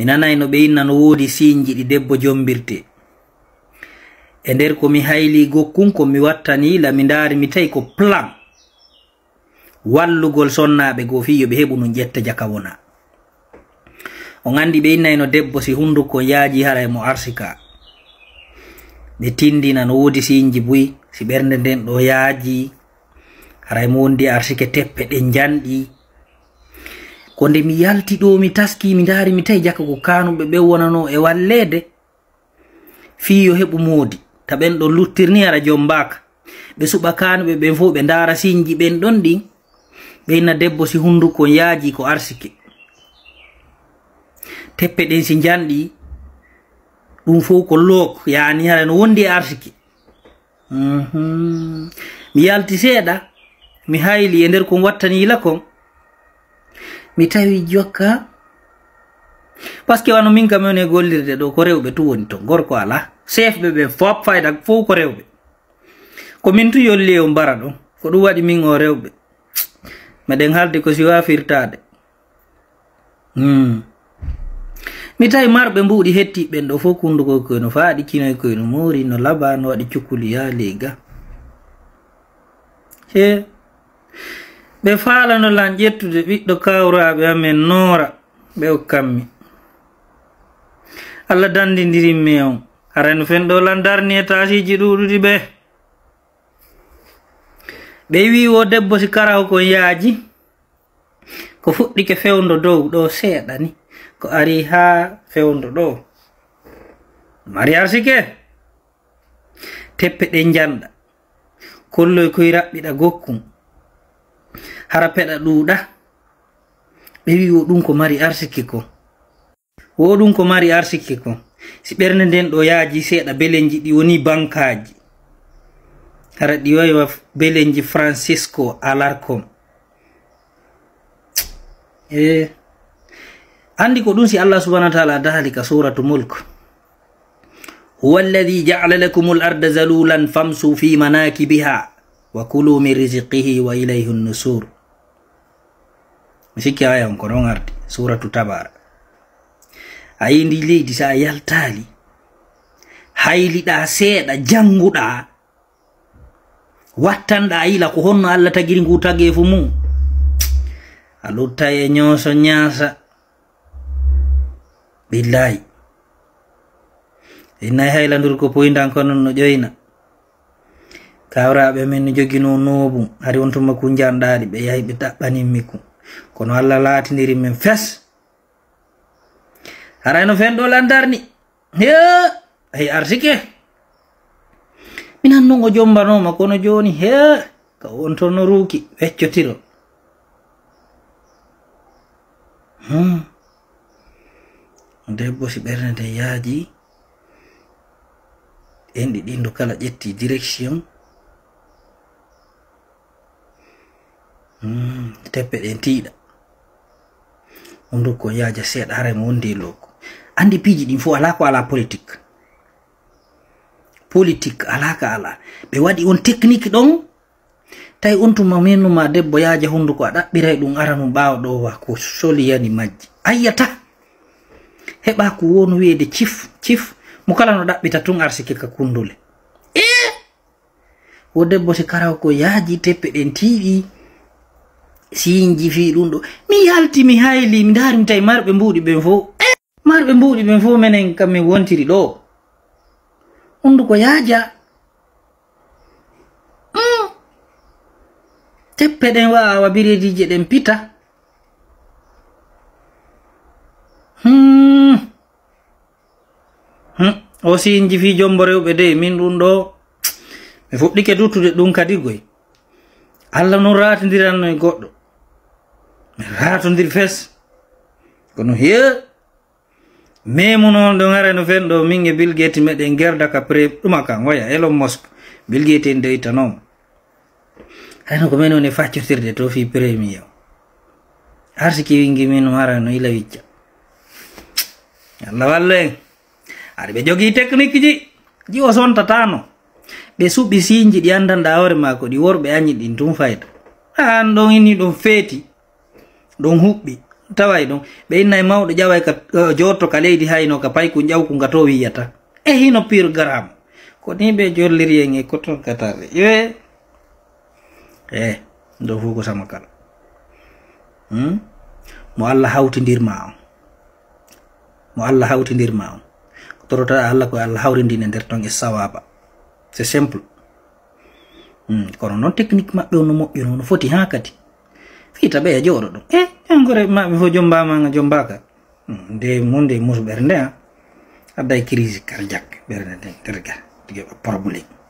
mi nanay no ɓe inna no woodi sinji ɗi debbo jombirte. E nder ko mi hayli gokkun ko mi wattani la mi ndaari mi tawi ko plan wallugol sonnaɓe go fi yo ɓe heɓu no ƴetta jaka wona. On andi ɓe innay no debbo si hunduko yaaji haray mo arsika ɓe tindina no woodi sinji buy si ɓernde nden ɗo yaaji haray mo wondi arsike teppe ɗe janɗi. Ko nde mi yalti ɗo mi taski mi ndaari mi tawi jaka ko kanuɓe ɓe wonano e wallede fi yo heɓu moodi ta ɓen ɗon luttirni ara jombaka ɓe suɓa kanuɓe ɓen fof ɓe ndaara sinji ɓen ɗon ɗin ɓe inna debbo si hunduko yaaji ko arsike teppe ɗen si janɗi ɗum fof ko look yani hara no wondi e arsike. Mi yalti seeɗa mi hayli e nder kon wattanila kon mi tawi jokka parce que wano min kam woni gollirde ɗo ko rewɓe tu woni ton gorko ala chef ɓe ɓe fop fayda fof ko rewɓe ko min tu yolli o mbara ɗon ko ɗum waɗi min o rewɓe meɗen halde ko si wafirtade. Mi tawi marɓe mbuɗi hetti ɓen ɗo fof kundugo koyno faaɗi kinoy koyno moori no laba no waɗi cukkuli ya lega he ɓe faalano lan ƴettude ɓiɗɗo kawraɓe amen noora ɓe hokkanmi Allah dandidirinmi on harano fen ɗo lan darni e tasiji ɗuɗuɗi ɓe wi o debbo si karaho kon yaaji ko fuɗɗike fewndo dow ɗo seeɗa ni ko ari ha fewndo ɗo mari arsike teppe ɗe janɗa kolloy koye raɓɓiɗa gokkum hara peɗa ɗuuɗa ɓe wi o ɗum ko mari arsike ko o ɗum ko mari arsike ko si ɓernde nden ɗo yaaji seeɗa belenji ɗi woni bankaji hara ɗi wayiwa belenji Francisco Alarcon andi ko ɗum si Allah subhanahu wa ta'ala daali ka suratu mulk huwa alladhi ja'ala lakum al-arda zalulan famsu fi manakibiha wa kulu min rizqihi wa ilayhi an-nusur. Mi sikki aya on ko non ardi suratu Tabara. Ayi ndi leydi sa yaltali hayliɗa seeɗa janguɗa wattanɗa yila ko honno Allah tagiri ngu tagefu mum a lutta e ñooso ñaasa billahi innayi haylandur ko poyindan ko non no ƴoyna kawraɓe men no jogino noobum hari on tuma ku janɗaɗi ɓe yahi ɓe ɗaɓɓaninmi ku kono Allah laatidiri men fes harayno fen ɗo landarni hey arsike minan non o jombanoma kono joni ka on toon no ruuki weccotiro debbo si ɓernde nde yaaji en ɗi ɗindo kala ƴetti direction teppe ɗen tiiɗa hundu ko yaaja seeɗa haray mo wondi loko andi piiji ɗin fof ala ko ala politique ala ka ala ɓe waɗi on technique ɗon tawi on tuma menuma debbo yaaja hunduko a ɗaɓɓiray ɗum ara num ɓaawa ɗo wa ko soliyani majji ayyata heɓa ko won weede cif mo kala no ɗaɓɓita tun arsike ka kundule wo debbo si karaw ko yaaji teppe ɗen tiiɗi sinji fi ɗum ɗo mi yalti mi hayli mi ndaari mi tawi marɓe mbuuɗi ɓen fof menen kam min wontiri ɗo hunduko yaaja teppe ɗen wawa biredije ɗen pita o sinji fi jombo rewɓe de min ɗum ɗo mi fuɗɗike duttude ɗum kadi goy Allah non ratodiranno e goɗɗo mi ratodir fes kono memu noon ɗo garano fen ɗo min e Bill Gates meɗen gerda ka ɗuma kan waya Elon Musk Bill Gates en deytanoma hayno ko men woni faccotirde to fi premier arsiki wingi min harano ila wicca Allah wallu en aɗa ɓe jogii technique ji o sontatano ɓe suɓi sinji ɗi andanɗa hoore mako ɗi worɓe añi ɗin tun fayda an ɗon inni ɗon feeti ɗon huɓɓi tawai ɗum ɓe innayi mawɗo ƴaway ka jotto ka leydi hayno ka pay ko ƴaw ko ngato wiyata e hino pirgram ko ni ɓe jolliri en e koton katare ye ndo fu ko sama kala mo Allah hawtindirma on mo Allah hawtindirma on ko torota Allah ko Allah hawrindine nder ton e sawaba c'est simple kono noon technique maɓɓe ono moƴƴu no foti ha kadi fiita ɓe e jooɗo ɗum jangore maɓɓe fo jombamaga jombaka nde munde musu ɓernde adday crise cardiaque ɓernde nde nder ga tige probléme